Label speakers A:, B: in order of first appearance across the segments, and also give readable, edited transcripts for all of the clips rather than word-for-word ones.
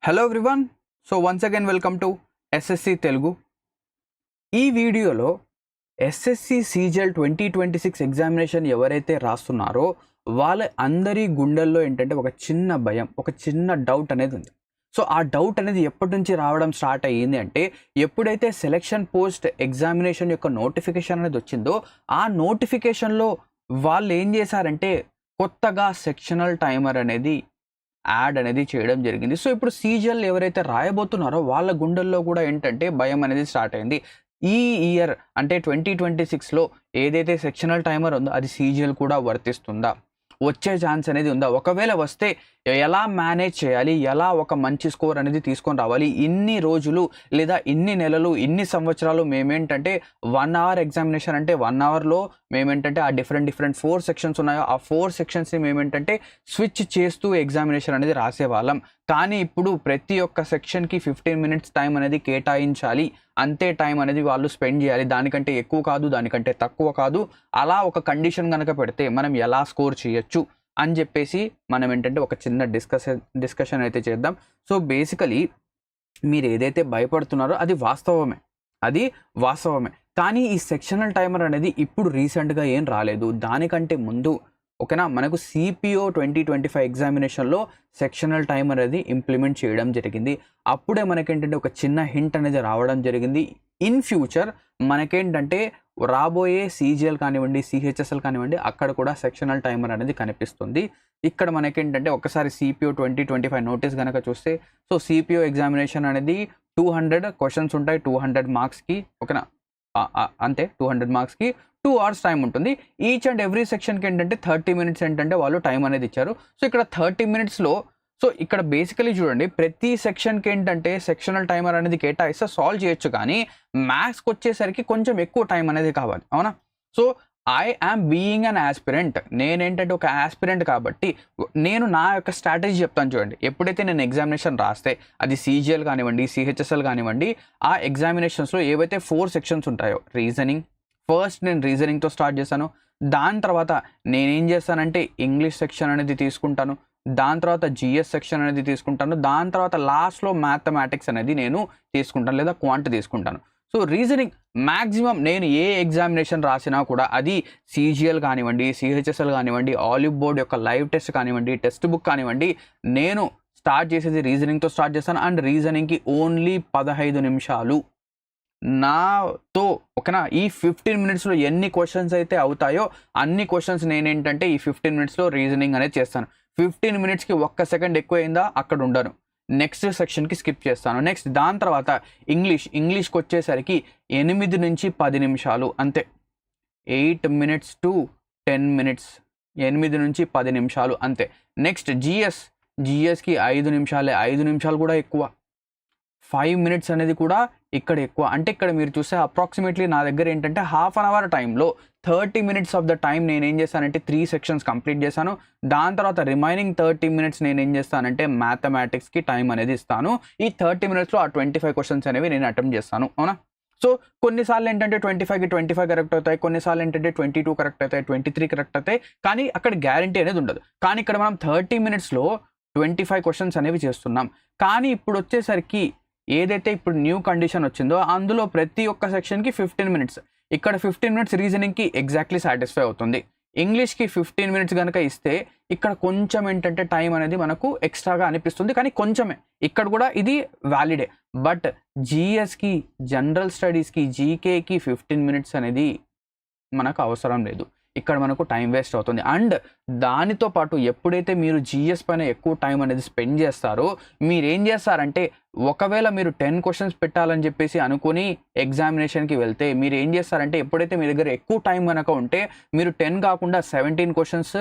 A: Hello everyone. So once again welcome to SSC Telugu. ఈ వీడియోలో SSC CGL 2026 examination ఎవరైతే రాస్తున్నారో వాళ్ళ అందరి గుండెల్లో ఏంటంటే ఒక చిన్న భయం, ఒక చిన్న డౌట్ అనేది ఉంది. సో ఆ డౌట్ అనేది ఎప్పటి నుంచి రావడం స్టార్ట్ అయ్యింది అంటే, ఎప్పుడైతే సెలక్షన్ పోస్ట్ ఎగ్జామినేషన్ యొక్క నోటిఫికేషన్ అనేది వచ్చిందో ఆ నోటిఫికేషన్లో వాళ్ళు ఏం చేశారంటే కొత్తగా సెక్షనల్ టైమర్ అనేది యాడ్ అనేది చేయడం జరిగింది. సో ఇప్పుడు సీజీఎల్ ఎవరైతే రాయబోతున్నారో వాళ్ళ గుండెల్లో కూడా ఏంటంటే భయం అనేది స్టార్ట్ అయింది. ఈ ఇయర్ అంటే 2026లో ఏదైతే సెక్షనల్ టైమర్ ఉందో అది సీజీఎల్ కూడా వర్తిస్తుందా, వచ్చే ఛాన్స్ అనేది ఉందా, ఒకవేళ వస్తే ఎలా మేనేజ్ చేయాలి, ఎలా ఒక మంచి స్కోర్ అనేది తీసుకొని రావాలి, ఇన్ని రోజులు లేదా ఇన్ని నెలలు ఇన్ని సంవత్సరాలు మేమేంటంటే 1 అవర్ ఎగ్జామినేషన్ అంటే 1 అవర్లో మేమేంటంటే ఆ డిఫరెంట్ 4 సెక్షన్స్ ఉన్నాయో ఆ 4 సెక్షన్స్ని మేమేంటంటే స్విచ్ చేస్తూ ఎగ్జామినేషన్ అనేది రాసేవాళ్ళం. కానీ ఇప్పుడు ప్రతి ఒక్క సెక్షన్కి 15 మినిట్స్ టైం అనేది కేటాయించాలి, అంతే టైం అనేది వాళ్ళు స్పెండ్ చేయాలి, దానికంటే ఎక్కువ కాదు దానికంటే తక్కువ కాదు. అలా ఒక కండిషన్ కనుక పెడితే మనం ఎలా స్కోర్ చేయొచ్చు అని చెప్పేసి మనం ఏంటంటే ఒక చిన్న డిస్కషన్ అయితే చేద్దాం. సో బేసికలీ మీరు ఏదైతే భయపడుతున్నారో అది వాస్తవమే. కానీ ఈ సెక్షనల్ టైమర్ అనేది ఇప్పుడు రీసెంట్గా ఏం రాలేదు, దానికంటే ముందు ఓకేనా మనకు సిపిఓ 2025 ఎగ్జామినేషన్లో సెక్షనల్ టైమర్ అనేది ఇంప్లిమెంట్ చేయడం జరిగింది. అప్పుడే మనకేంటంటే ఒక చిన్న హింట్ అనేది రావడం జరిగింది. ఇన్ ఫ్యూచర్ మనకేంటంటే రాబోయే సీజీఎల్ కానివ్వండి, సిహెచ్ఎస్ఎల్ కానివ్వండి, అక్కడ కూడా సెక్షనల్ టైమర్ అనేది కనిపిస్తుంది. ఇక్కడ మనకేంటంటే ఒకసారి సిపిఓ 2025 నోటీస్ కనుక చూస్తే, సో సిపిఓ ఎగ్జామినేషన్ అనేది 200 క్వశ్చన్స్ ఉంటాయి 200 మార్క్స్కి ఓకేనా, అంతే 200 మార్క్స్కి 2 అవర్స్ టైం ఉంటుంది. ఈచ్ అండ్ ఎవ్రీ సెక్షన్కి ఏంటంటే 30 మినిట్స్ ఏంటంటే వాళ్ళు టైం అనేది ఇచ్చారు. సో ఇక్కడ 30 మినిట్స్లో సో ఇక్కడ బేసికలీ చూడండి, ప్రతి సెక్షన్కి ఏంటంటే సెక్షనల్ టైమర్ అనేది కేటాయిస్తే సాల్వ్ చేయొచ్చు, కానీ మ్యాథ్స్కి వచ్చేసరికి కొంచెం ఎక్కువ టైం అనేది కావాలి, అవునా. So I am being an aspirant, నేనేంటంటే ఒక ఆస్పిరెంట్ కాబట్టి నేను నా యొక్క స్ట్రాటజీ చెప్తాను చూడండి. ఎప్పుడైతే నేను ఎగ్జామినేషన్ రాస్తే అది సీజీఎల్ కానివ్వండి, సిహెచ్ఎస్ఎల్ కానివ్వండి, ఆ ఎగ్జామినేషన్స్లో ఏవైతే 4 సెక్షన్స్ ఉంటాయో రీజనింగ్, ఫస్ట్ నేను రీజనింగ్తో స్టార్ట్ చేశాను. దాని తర్వాత నేనేం చేస్తానంటే ఇంగ్లీష్ సెక్షన్ అనేది తీసుకుంటాను, దాని తర్వాత జిఎస్ సెక్షన్ అనేది తీసుకుంటాను, దాని తర్వాత లాస్ట్లో మ్యాథమెటిక్స్ అనేది నేను తీసుకుంటాను లేదా క్వాంట్ తీసుకుంటాను. సో రీజనింగ్ మ్యాక్సిమం నేను ఏ ఎగ్జామినేషన్ రాసినా కూడా అది సీజీఎల్ కానివ్వండి, సిహెచ్ఎస్ఎల్ కానివ్వండి, ఆలివ్ బోర్డ్ యొక్క లైవ్ టెస్ట్ కానివ్వండి, టెక్స్ట్ బుక్ కానివ్వండి, నేను స్టార్ట్ చేసేది రీజనింగ్తో స్టార్ట్ చేస్తాను. అండ్ రీజనింగ్కి ఓన్లీ 15 నిమిషాలు నాతో ఓకేనా. ఈ 15 మినిట్స్లో ఎన్ని క్వశ్చన్స్ అయితే అవుతాయో అన్ని క్వశ్చన్స్ నేనేంటంటే ఈ 15 మినిట్స్లో రీజనింగ్ అనేది చేస్తాను. 15 మినిట్స్కి 1 సెకండ్ ఎక్కువ అయిందా అక్కడ ఉండను, నెక్స్ట్ సెక్షన్కి స్కిప్ చేస్తాను. నెక్స్ట్ దాని తర్వాత ఇంగ్లీష్కి వచ్చేసరికి 8 నుంచి 10 నిమిషాలు అంతే, 8 మినిట్స్ టు 10 మినిట్స్, 8 నుంచి 10 నిమిషాలు అంతే. నెక్స్ట్ జిఎస్కి 5 నిమిషాలే, 5 నిమిషాలు కూడా ఎక్కువ, 5 మినిట్స్ అనేది కూడా ఇక్కడ ఎక్కువ. అంటే ఇక్కడ మీరు చూస్తే అప్రాక్సిమేట్లీ నా దగ్గర ఏంటంటే హాఫ్ అన్ అవర్ టైంలో 30 మినిట్స్ ఆఫ్ ద టైం నేనేం చేశానంటే 3 సెక్షన్స్ కంప్లీట్ చేశాను. దాని తర్వాత రిమైనింగ్ 30 మినిట్స్ నేనేం చేస్తానంటే మ్యాథమెటిక్స్కి టైం అనేది ఇస్తాను. ఈ 30 మినిట్స్లో ఆ 25 క్వశ్చన్స్ అనేవి నేను అటెంప్ట్ చేస్తాను, అవునా. సో కొన్నిసార్లు ఏంటంటే 25కి 25 కరెక్ట్ అవుతాయి, కొన్నిసార్లు ఏంటంటే 22 కరెక్ట్ అవుతాయి, 23 కరెక్ట్ అవుతాయి, కానీ అక్కడ గ్యారంటీ అనేది ఉండదు. కానీ ఇక్కడ మనం 30 మినిట్స్లో 25 క్వశ్చన్స్ అనేవి చేస్తున్నాం. కానీ ఇప్పుడు వచ్చేసరికి ఏదైతే ఇప్పుడు న్యూ కండిషన్ వచ్చిందో అందులో ప్రతి ఒక్క సెక్షన్కి 15 మినిట్స్, ఇక్కడ 15 మినిట్స్ రీజనింగ్కి ఎగ్జాక్ట్లీ సాటిస్ఫై అవుతుంది. ఇంగ్లీష్కి 15 మినిట్స్ కనుక ఇస్తే ఇక్కడ కొంచెం ఏంటంటే టైం అనేది మనకు ఎక్స్ట్రాగా అనిపిస్తుంది, కానీ కొంచెమే, ఇక్కడ కూడా ఇది వ్యాలిడే. బట్ జిఎస్కి, జనరల్ స్టడీస్కి, జీకేకి 15 మినిట్స్ అనేది మనకు అవసరం లేదు, ఇక్కడ మనకు టైం వేస్ట్ అవుతుంది. అండ్ దానితో పాటు ఎప్పుడైతే మీరు జిఎస్ పైన ఎక్కువ టైం అనేది స్పెండ్ చేస్తారో మీరేం చేస్తారంటే, ఒకవేళ మీరు 10 క్వశ్చన్స్ పెట్టాలని చెప్పేసి అనుకుని ఎగ్జామినేషన్కి వెళ్తే మీరు ఏం చేస్తారంటే, ఎప్పుడైతే మీ దగ్గర ఎక్కువ టైం కనుక ఉంటే మీరు 10 కాకుండా 17 క్వశ్చన్స్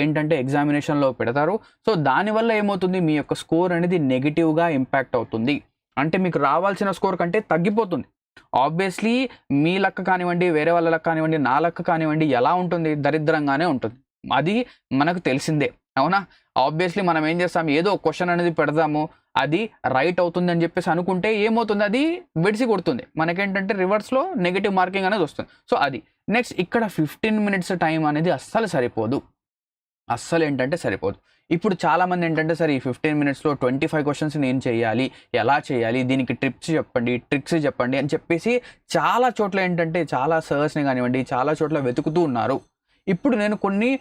A: ఏంటంటే ఎగ్జామినేషన్లో పెడతారు. సో దానివల్ల ఏమవుతుంది, మీ యొక్క స్కోర్ అనేది నెగిటివ్గా ఇంపాక్ట్ అవుతుంది. అంటే మీకు రావాల్సిన స్కోర్ కంటే తగ్గిపోతుంది. ఆబ్వియస్లీ మీ లక్ కానివ్వండి, వేరే వాళ్ళ లక్ కానివ్వండి, నా లక్ కానివ్వండి, ఎలా ఉంటుంది, దరిద్రంగానే ఉంటుంది, అది మనకు తెలిసిందే, అవునా. ఆబ్వియస్లీ మనం ఏం చేస్తాం, ఏదో క్వశ్చన్ అనేది పెడదాము, అది రైట్ అవుతుంది అని చెప్పేసి అనుకుంటే ఏమవుతుంది, అది బెడిసి కొడుతుంది, మనకేంటంటే రివర్స్లో నెగిటివ్ మార్కింగ్ అనేది వస్తుంది. సో అది నెక్స్ట్ ఇక్కడ 15 మినిట్స్ టైం అనేది అస్సలు ఏంటంటే సరిపోదు. ఇప్పుడు చాలామంది ఏంటంటే సార్ ఈ 15 మినిట్స్లో 25 క్వశ్చన్స్ నేను చేయాలి, ఎలా చేయాలి, దీనికి ట్రిప్స్ చెప్పండి, ట్రిక్స్ చెప్పండి అని చెప్పేసి చాలా చోట్ల ఏంటంటే చాలా సర్చ్ని కానివ్వండి చాలా చోట్ల వెతుకుతూ ఉన్నారు. ఇప్పుడు నేను కొన్ని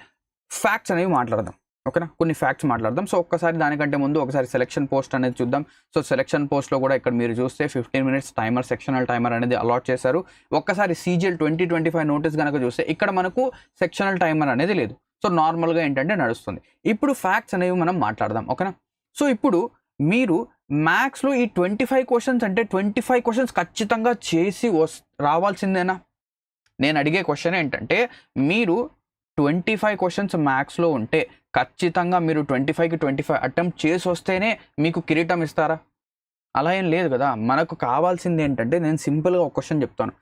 A: ఫ్యాక్ట్స్ అనేవి మాట్లాడదాం, ఓకేనా, కొన్ని ఫ్యాక్ట్స్ మాట్లాడదాం. సో ఒక్కసారి దానికంటే ముందు ఒకసారి సెలక్షన్ పోస్ట్ అనేది చూద్దాం. సో సెలక్షన్ పోస్ట్లో కూడా ఇక్కడ మీరు చూస్తే 15 మినిట్స్ టైమర్, సెక్షనల్ టైమర్ అనేది అలాట్ చేశారు. ఒక్కసారి CGL 2025 నోటీస్ కనుక చూస్తే ఇక్కడ మనకు సెక్షనల్ టైమర్ అనేది లేదు. సో నార్మల్గా ఏంటంటే నడుస్తుంది. ఇప్పుడు ఫ్యాక్ట్స్ అనేవి మనం మాట్లాడదాం, ఓకేనా. సో ఇప్పుడు మీరు మ్యాథ్స్లో ఈ 25 క్వశ్చన్స్ అంటే 25 క్వశ్చన్స్ ఖచ్చితంగా చేసి రావాల్సిందేనా? నేను అడిగే క్వశ్చన్ ఏంటంటే మీరు 25 క్వశ్చన్స్ మ్యాథ్స్లో ఉంటే ఖచ్చితంగా మీరు 25కి 25 అటెంప్ట్ చేసి వస్తేనే మీకు కిరీటం ఇస్తారా? అలా ఏం లేదు కదా. మనకు కావాల్సింది ఏంటంటే నేను సింపుల్గా ఒక క్వశ్చన్ చెప్తాను.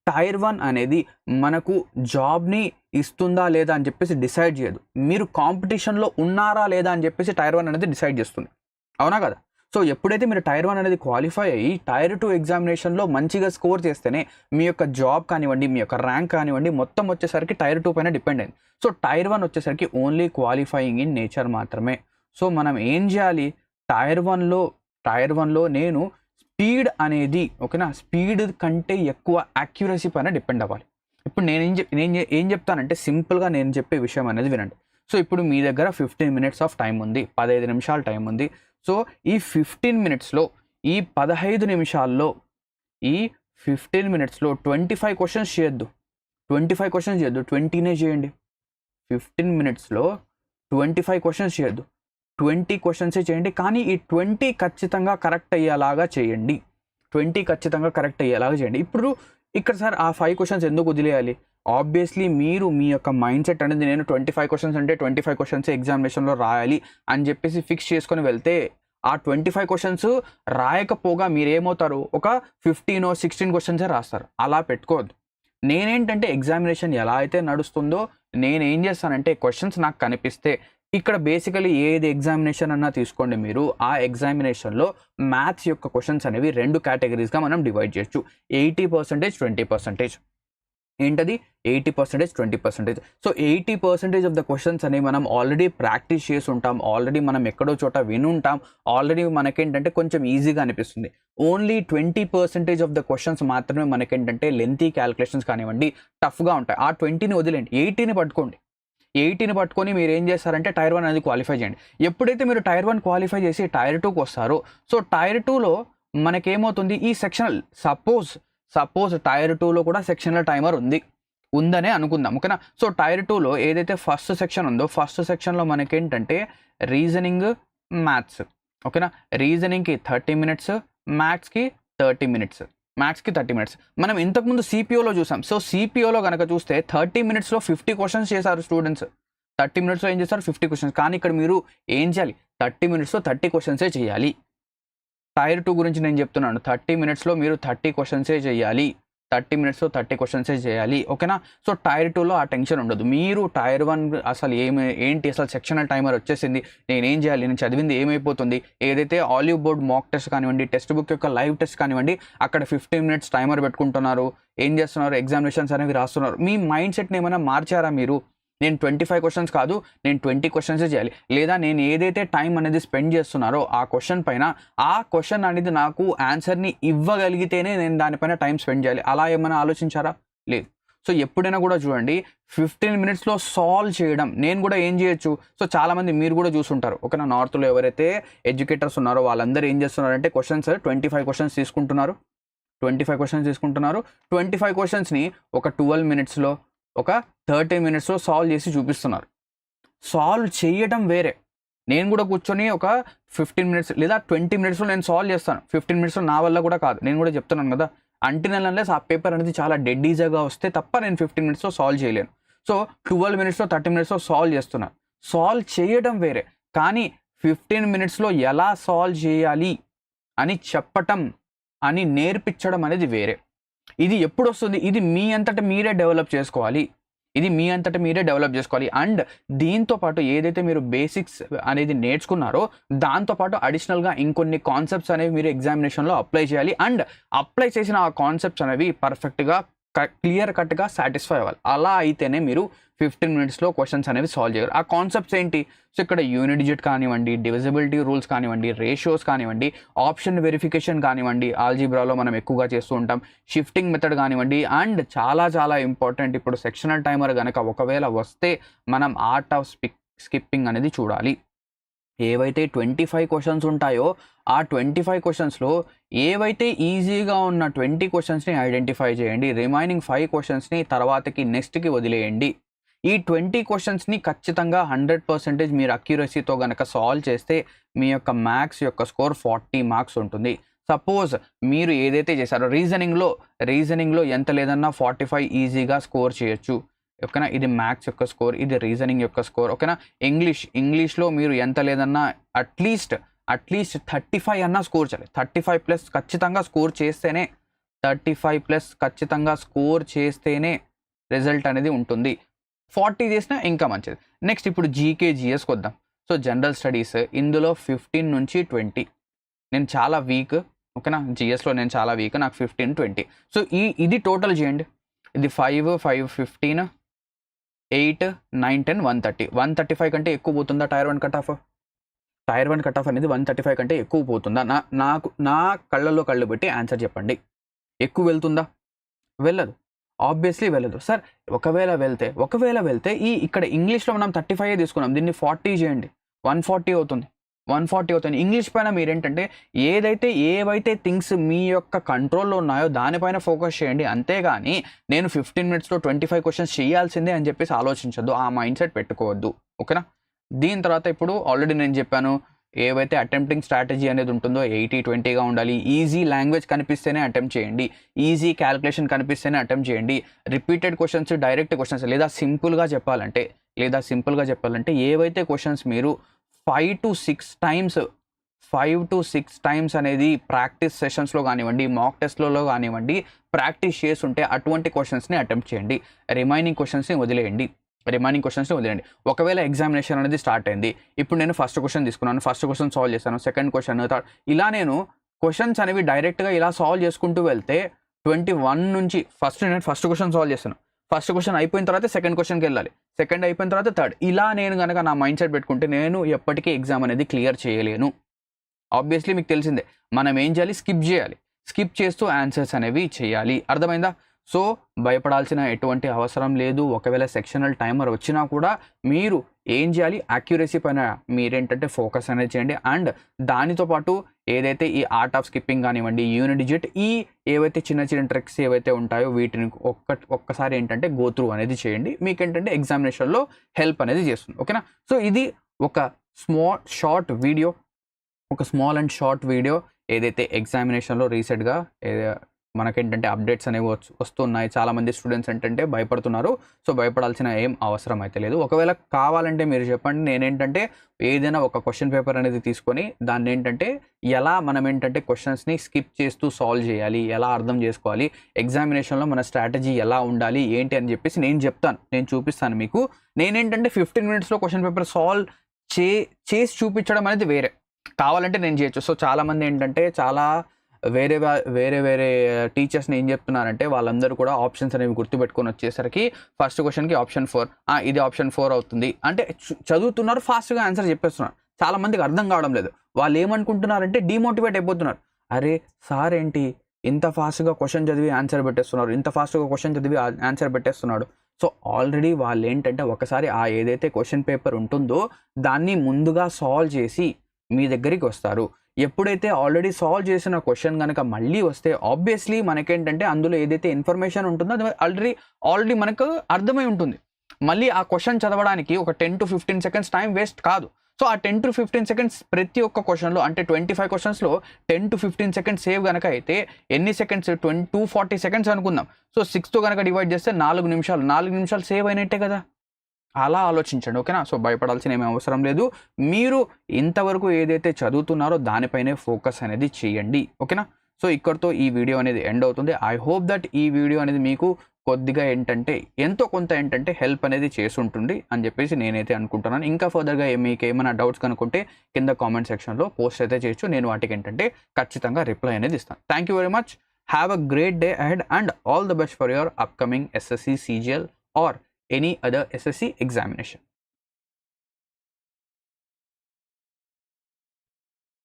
A: టైర్ 1 అనేది మనకు జాబ్ని ఇస్తుందా లేదా అని చెప్పేసి డిసైడ్ చేయదు. మీరు కాంపిటీషన్లో ఉన్నారా లేదా అని చెప్పేసి టైర్ 1 అనేది డిసైడ్ చేస్తుంది, అవునా కదా. సో ఎప్పుడైతే మీరు టైర్ 1 అనేది క్వాలిఫై అయ్యి టైర్ 2 ఎగ్జామినేషన్లో మంచిగా స్కోర్ చేస్తేనే మీ యొక్క జాబ్ కానివ్వండి, మీ యొక్క ర్యాంక్ కానివ్వండి మొత్తం వచ్చేసరికి టైర్ 2 పైన డిపెండ్ అయింది. సో టైర్ 1 వచ్చేసరికి ఓన్లీ క్వాలిఫైయింగ్ ఇన్ నేచర్ మాత్రమే. సో మనం ఏం చేయాలి, టైర్ 1లో నేను స్పీడ్ అనేది, ఓకేనా, స్పీడ్ కంటే ఎక్కువ యాక్యురసీ పైన డిపెండ్ అవ్వాలి. ఇప్పుడు నేను ఏం చెప్తానంటే సింపుల్గా నేను చెప్పే విషయం అనేది వినండి. సో ఇప్పుడు మీ దగ్గర 15 మినిట్స్ ఆఫ్ టైం ఉంది, 15 నిమిషాల టైం ఉంది. సో ఈ 15 మినిట్స్లో ఈ 15 నిమిషాల్లో ఈ 15 మినిట్స్లో 25 క్వశ్చన్స్ చేయొద్దు, 25 క్వశ్చన్స్ చేయొద్దు, 20నే చేయండి. 15 మినిట్స్లో 25 క్వశ్చన్స్ చేయొద్దు, 20 క్వశ్చన్సే చేయండి. కానీ ఈ 20 ఖచ్చితంగా కరెక్ట్ అయ్యేలాగా చేయండి, 20 ఖచ్చితంగా కరెక్ట్ అయ్యేలాగా చేయండి. ఇప్పుడు ఇక్కడ సార్ ఆ 5 క్వశ్చన్స్ ఎందుకు వదిలేయాలి? ఆబ్వియస్లీ మీరు మీ యొక్క మైండ్ సెట్ అనేది నేను 25 క్వశ్చన్స్ అంటే 25 క్వశ్చన్స్ ఎగ్జామినేషన్లో రాయాలి అని చెప్పేసి ఫిక్స్ చేసుకొని వెళ్తే ఆ 25 క్వశ్చన్స్ రాయకపోగా మీరు ఏమవుతారు, ఒక 15 or 16 క్వశ్చన్సే రాస్తారు. అలా పెట్టుకోవద్దు. నేనేంటంటే ఎగ్జామినేషన్ ఎలా అయితే నడుస్తుందో నేనేం చేస్తానంటే క్వశ్చన్స్ నాకు కనిపిస్తే ఇక్కడ బేసికలీ ఏది ఎగ్జామినేషన్ అన్నా తీసుకోండి మీరు, ఆ ఎగ్జామినేషన్లో మ్యాథ్స్ యొక్క క్వశ్చన్స్ అనేవి 2 కేటగిరీస్గా మనం డివైడ్ చేయొచ్చు. 80%, 20%. ఏంటది 80%, 20%. సో 80% ఆఫ్ ద క్వశ్చన్స్ అనేవి మనం ఆల్రెడీ ప్రాక్టీస్ చేసి ఉంటాం, ఆల్రెడీ మనం ఎక్కడో చోట వినుంటాం, ఆల్రెడీ మనకేంటంటే కొంచెం ఈజీగా అనిపిస్తుంది. ఓన్లీ 20% ఆఫ్ ద క్వశ్చన్స్ మాత్రమే మనకేంటంటే లెంతీ క్యాలిక్యులేషన్స్ కానివ్వండి టఫ్గా ఉంటాయి. ఆ 20ని వదిలేండి, 80ని పట్టుకోండి. 80ని పట్టుకొని మీరు ఏం చేస్తారంటే టైర్ 1 అనేది క్వాలిఫై చేయండి. ఎప్పుడైతే మీరు టైర్ 1 క్వాలిఫై చేసి టైర్ 2కి వస్తారో, సో టైర్ 2లో మనకేమవుతుంది, ఈ సెక్షనల్ సపోజ్ టైర్ 2లో కూడా సెక్షనల్ టైమర్ ఉందనే అనుకుందాం, ఓకేనా. సో టైర్ 2లో ఏదైతే ఫస్ట్ సెక్షన్ ఉందో ఫస్ట్ సెక్షన్లో మనకేంటంటే రీజనింగ్, మ్యాథ్స్, ఓకేనా. రీజనింగ్కి 30 మినిట్స్, మ్యాథ్స్కి 30 మినిట్స్, మనం ఇంతకుముందు సిపిఓలో చూసాం. సో సిపిఓలో కనుక చూస్తే 30 మినిట్స్లో 50 క్వశ్చన్స్ చేశారు స్టూడెంట్స్. 30 మినిట్స్లో ఏం చేస్తారు, 50 క్వశ్చన్స్. కానీ ఇక్కడ మీరు ఏం చేయాలి, 30 మినిట్స్లో 30 క్వశ్చన్సే చేయాలి. టైర్ 2 గురించి నేను చెప్తున్నాను, 30 మినిట్స్లో మీరు 30 క్వశ్చన్సే చేయాలి, 30 మినిట్స్లో 30 క్వశ్చన్సే చేయాలి, ఓకేనా. సో టైర్ 2లో ఆ టెన్షన్ ఉండదు. మీరు టైర్ 1 అసలు ఏంటి అసలు సెక్షనల్ టైమర్ వచ్చేసింది, నేనేం చేయాలి, నేను చదివింది ఏమైపోతుంది, ఏదైతే ఆలివ్ బోర్డ్ మాక్ టెస్ట్ కానివ్వండి, టెక్స్ట్ బుక్ యొక్క లైవ్ టెస్ట్ కానివ్వండి, అక్కడ 15 మినిట్స్ టైమర్ పెట్టుకుంటున్నారు, ఏం చేస్తున్నారు, ఎగ్జామినేషన్స్ అనేవి రాస్తున్నారు. మీ మైండ్ సెట్ని ఏమైనా మార్చారా మీరు? నేను 25 క్వశ్చన్స్ కాదు, నేను 20 క్వశ్చన్సే చేయాలి, లేదా నేను ఏదైతే టైం అనేది స్పెండ్ చేస్తున్నారో ఆ క్వశ్చన్ పైన, ఆ క్వశ్చన్ అనేది నాకు ఆన్సర్ని ఇవ్వగలిగితేనే నేను దానిపైన టైం స్పెండ్ చేయాలి, అలా ఏమైనా ఆలోచించారా? లేదు. సో ఎప్పుడైనా కూడా చూడండి 15 మినిట్స్లో సాల్వ్ చేయడం. నేను కూడా ఏం చేయొచ్చు, సో చాలామంది మీరు కూడా చూసుంటారు, ఓకేనా. నార్త్లో ఎవరైతే ఎడ్యుకేటర్స్ ఉన్నారో వాళ్ళందరూ ఏం చేస్తున్నారంటే క్వశ్చన్స్ 25 క్వశ్చన్స్ తీసుకుంటున్నారు, 25 క్వశ్చన్స్ని ఒక 12 మినిట్స్లో ఒక 30 మినిట్స్లో సాల్వ్ చేసి చూపిస్తున్నారు. సాల్వ్ చేయడం వేరే, నేను కూడా కూర్చొని ఒక 15 మినిట్స్ లేదా 20 మినిట్స్లో నేను సాల్వ్ చేస్తాను. 15 మినిట్స్లో నా వల్ల కూడా కాదు, నేను కూడా చెప్తున్నాను కదా. అన్లెస్ ఆ పేపర్ అనేది చాలా డెడ్ ఈజీగా వస్తే తప్ప నేను 15 మినిట్స్లో సాల్వ్ చేయలేను. సో 12 మినిట్స్లో 30 మినిట్స్లో సాల్వ్ చేస్తున్నాను. సాల్వ్ చేయడం వేరే, కానీ 15 మినిట్స్లో ఎలా సాల్వ్ చేయాలి అని చెప్పటం, అని నేర్పించడం అనేది వేరే. ఇది ఎప్పుడు వస్తుంది, ఇది మీ అంతటా మీరే డెవలప్ చేసుకోవాలి, అండ్ దీంతోపాటు ఏదైతే మీరు బేసిక్స్ అనేది నేర్చుకున్నారో దాంతోపాటు అడిషనల్గా ఇంకొన్ని కాన్సెప్ట్స్ అనేవి మీరు ఎగ్జామినేషన్లో అప్లై చేయాలి. అండ్ అప్లై చేసిన ఆ కాన్సెప్ట్స్ అనేవి పర్ఫెక్ట్గా క్లియర్ కట్గా సాటిస్ఫై అవ్వాలి. అలా అయితేనే మీరు 15 మినిట్స్లో క్వశ్చన్స్ అనేవి సాల్వ్ చేయరు. ఆ కాన్సెప్ట్స్ ఏంటి? సో ఇక్కడ యూనిట్ డిజిట్ కానివ్వండి, డివిజిబిలిటీ రూల్స్ కానివ్వండి, రేషియోస్ కానివ్వండి, ఆప్షన్ వెరిఫికేషన్ కానివ్వండి, ఆల్జీబ్రాలో మనం ఎక్కువగా చేస్తూ ఉంటాం, షిఫ్టింగ్ మెథడ్ కానివ్వండి, అండ్ చాలా చాలా ఇంపార్టెంట్ ఇప్పుడు సెక్షనల్ టైమర్ కనుక ఒకవేళ వస్తే మనం ఆర్ట్ ఆఫ్ స్కిప్పింగ్ అనేది చూడాలి. ఏవైతే 25 క్వశ్చన్స్ ఉంటాయో ఆ 25 క్వశ్చన్స్లో ఏవైతే ఈజీగా ఉన్న 20 క్వశ్చన్స్ని ఐడెంటిఫై చేయండి. రిమైనింగ్ 5 క్వశ్చన్స్ని తర్వాతకి నెక్స్ట్కి వదిలేయండి. ఈ 20 క్వశ్చన్స్ని ఖచ్చితంగా 100% మీరు అక్యురసీతో కనుక సాల్వ్ చేస్తే మీ యొక్క మ్యాథ్స్ యొక్క స్కోర్ 40 మార్క్స్ ఉంటుంది. సపోజ్ మీరు ఏదైతే చేశారో రీజనింగ్లో ఎంత లేదన్నా 45 ఈజీగా స్కోర్ చేయొచ్చు. ఓకేనా, ఇది మ్యాథ్స్ యొక్క స్కోర్, ఇది రీజనింగ్ యొక్క స్కోర్. ఓకేనా, ఇంగ్లీష్లో మీరు ఎంత లేదన్నా అట్లీస్ట్ 35 అన్నా స్కోర్ చేయాలి. 35+ ఖచ్చితంగా స్కోర్ చేస్తేనే 35+ ఖచ్చితంగా స్కోర్ చేస్తేనే రిజల్ట్ అనేది ఉంటుంది. 40 చేసినా ఇంకా మంచిది. నెక్స్ట్ ఇప్పుడు జీకే జిఎస్కి వద్దాం. సో జనరల్ స్టడీస్ ఇందులో 15 నుంచి 20 నేను చాలా వీక్. ఓకేనా, జిఎస్లో నేను చాలా వీక్, నాకు 15, 20. సో ఇది టోటల్ చేయండి. ఇది 5, 15, 8, 9, 10, 130. 135 కంటే ఎక్కువ పోతుందా tier 1 cut off? Tier 1 cut off అనేది 135 కంటే ఎక్కువ పోతుందా? నా కళ్ళల్లో కళ్ళు పెట్టి ఆన్సర్ చెప్పండి. ఎక్కువ వెళ్తుందా? వెళ్ళదు, ఆబ్వియస్లీ వెళ్ళదు. సార్ ఒకవేళ వెళ్తే ఇక్కడ ఇంగ్లీష్లో మనం 35 తీసుకున్నాం, దీన్ని 40 చేయండి, 140 అవుతుంది. ఇంగ్లీష్ పైన మీరేంటంటే ఏవైతే థింగ్స్ మీ యొక్క కంట్రోల్లో ఉన్నాయో దానిపైన ఫోకస్ చేయండి. అంతేగాని నేను 15 మినిట్స్లో 25 క్వశ్చన్స్ చేయాల్సిందే అని చెప్పేసి ఆలోచించద్దు, ఆ మైండ్ సెట్ పెట్టుకోవద్దు. ఓకేనా, దీని తర్వాత ఇప్పుడు ఆల్రెడీ నేను చెప్పాను, ఏవైతే అటెంప్టింగ్ స్ట్రాటజీ అనేది ఉంటుందో 80-20గా ఉండాలి. ఈజీ లాంగ్వేజ్ కనిపిస్తేనే అటెంప్ట్ చేయండి, ఈజీ క్యాలిక్యులేషన్ కనిపిస్తేనే అటెంప్ట్ చేయండి. రిపీటెడ్ క్వశ్చన్స్, డైరెక్ట్ క్వశ్చన్స్, లేదా సింపుల్గా చెప్పాలంటే ఏవైతే క్వశ్చన్స్ మీరు 5 to 6 టైమ్స్ అనేది ప్రాక్టీస్ సెషన్స్లో కానివ్వండి, మాక్ టెస్ట్లలో కానివ్వండి ప్రాక్టీస్ చేస్తుంటే అటువంటి క్వశ్చన్స్ని అటెంప్ట్ చేయండి. రిమైనింగ్ క్వశ్చన్స్ని వదిలేయండి. ఒకవేళ ఎగ్జామినేషన్ అనేది స్టార్ట్ అయింది, ఇప్పుడు నేను ఫస్ట్ క్వశ్చన్ తీసుకున్నాను, ఫస్ట్ క్వశ్చన్ సాల్వ్ చేశాను, సెకండ్ క్వశ్చన్, థర్డ్, ఇలా నేను క్వశ్చన్స్ అనేవి డైరెక్ట్గా ఇలా సాల్వ్ చేసుకుంటూ వెళ్తే 21 నుంచి నేను ఫస్ట్ క్వశ్చన్ సాల్వ్ చేస్తాను, ఫస్ట్ క్వశ్చన్ అయిపోయిన తర్వాత సెకండ్ క్వశ్చన్కి వెళ్ళాలి, సెకండ్ అయిపోయిన తర్వాత థర్డ్, ఇలా నేను కనుక నా మైండ్ సెట్ పెట్టుకుంటే నేను ఎప్పటికీ ఎగ్జామ్ అనేది క్లియర్ చేయలేను. ఆబ్వియస్లీ మీకు తెలిసిందే, మనం ఏం చేయాలి? స్కిప్ చేస్తూ ఆన్సర్స్ అనేవి చేయాలి. అర్థమైందా? సో భయపడాల్సిన ఎటువంటి అవసరం లేదు. ఒకవేళ సెక్షనల్ టైమర్ వచ్చినా కూడా మీరు ఏం చేయాలి? అక్యురసీ పైన మీరేంటంటే ఫోకస్ అనేది చేయండి. అండ్ దానితో పాటు ఏదైతే ఈ ఆర్ట్ ఆఫ్ స్కిప్పింగ్ కానివ్వండి, యూనిట్ డిజిట్, ఏవైతే చిన్న ట్రిక్స్ ఏవైతే ఉంటాయో వీటిని ఒక్కసారి ఏంటంటే గో త్రూ అనేది చేయండి. మీకు ఏంటంటే ఎగ్జామినేషన్లో హెల్ప్ అనేది చేస్తుంది. ఓకేనా, సో ఇది ఒక స్మాల్ అండ్ షార్ట్ వీడియో ఏదైతే ఎగ్జామినేషన్లో రీసెంట్గా మనకేంటంటే అప్డేట్స్ అనేవి వస్తున్నాయి. చాలామంది స్టూడెంట్స్ ఏంటంటే భయపడుతున్నారు. సో భయపడాల్సిన ఏం అవసరం అయితే లేదు. ఒకవేళ కావాలంటే మీరు చెప్పండి, నేనేంటంటే ఏదైనా ఒక క్వశ్చన్ పేపర్ అనేది తీసుకొని దాన్ని ఏంటంటే ఎలా మనం ఏంటంటే క్వశ్చన్స్ని స్కిప్ చేస్తూ సాల్వ్ చేయాలి, ఎలా అర్థం చేసుకోవాలి, ఎగ్జామినేషన్లో మన స్ట్రాటజీ ఎలా ఉండాలి ఏంటి అని చెప్పేసి నేను చూపిస్తాను మీకు. నేనేంటంటే 15 మినిట్స్లో క్వశ్చన్ పేపర్ సాల్వ్ చేసి చూపించడం అనేది వేరే, కావాలంటే నేను చేయొచ్చు. సో చాలామంది ఏంటంటే చాలా వేరే టీచర్స్ని ఏం చెప్తున్నారంటే వాళ్ళందరూ కూడా ఆప్షన్స్ అనేవి గుర్తుపెట్టుకొని వచ్చేసరికి ఫస్ట్ క్వశ్చన్కి ఆప్షన్ 4, ఇది ఆప్షన్ 4 అవుతుంది అంటే చదువుతున్నారు, ఫాస్ట్గా ఆన్సర్ చెప్పేస్తున్నారు. చాలామందికి అర్థం కావడం లేదు. వాళ్ళు ఏమనుకుంటున్నారంటే డిమోటివేట్ అయిపోతున్నారు. అరే సార్ ఏంటి ఇంత ఫాస్ట్గా క్వశ్చన్ చదివి ఆన్సర్ పెట్టేస్తున్నాడు, సో ఆల్రెడీ వాళ్ళు ఏంటంటే ఒకసారి ఏదైతే క్వశ్చన్ పేపర్ ఉంటుందో దాన్ని ముందుగా సాల్వ్ చేసి మీ దగ్గరికి వస్తారు. ఎప్పుడైతే ఆల్రెడీ సాల్వ్ చేసిన క్వశ్చన్ కనుక మళ్ళీ వస్తే ఆబ్వియస్లీ మనకేంటంటే అందులో ఏదైతే ఇన్ఫర్మేషన్ ఉంటుందో అది ఆల్రెడీ మనకు అర్థమై ఉంటుంది. మళ్ళీ ఆ క్వశ్చన్ చదవడానికి ఒక 10 to 15 సెకండ్స్ టైం వేస్ట్ కాదు. సో ఆ 10 to 15 సెకండ్స్ ప్రతి ఒక్క క్వశ్చన్లో అంటే 25 క్వశ్చన్స్లో 10 to 15 సెకండ్స్ సేవ్ కనుక అయితే ఎన్ని సెకండ్స్? 240 సెకండ్స్ అనుకుందాం. సో 6తో కనుక డివైడ్ చేస్తే 4 నిమిషాలు సేవ్ అయినట్టే కదా. అలా ఆలోచించండి. ఓకేనా, సో భయపడాల్సిన ఏమీ అవసరం లేదు. మీరు ఇంతవరకు ఏదైతే చదువుతున్నారో దానిపైనే ఫోకస్ అనేది చేయండి. ఓకేనా, సో ఇక్కడితో ఈ వీడియో అనేది ఎండ్ అవుతుంది. ఐ హోప్ దట్ ఈ వీడియో అనేది మీకు కొద్దిగా ఏంటంటే ఎంతో కొంత ఏంటంటే హెల్ప్ అనేది చేస్తుంటుంది అని చెప్పేసి నేనైతే అనుకుంటున్నాను. ఇంకా ఫర్దర్గా మీకు ఏమైనా డౌట్స్ కనుక్కుంటే కింద కామెంట్ సెక్షన్లో పోస్ట్ అయితే చేయొచ్చు. నేను వాటికి ఏంటంటే ఖచ్చితంగా రిప్లై అనేది ఇస్తాను. Thank you very much. Have a great day ahead and all the best for your upcoming SSC CGL or any other SSC examination.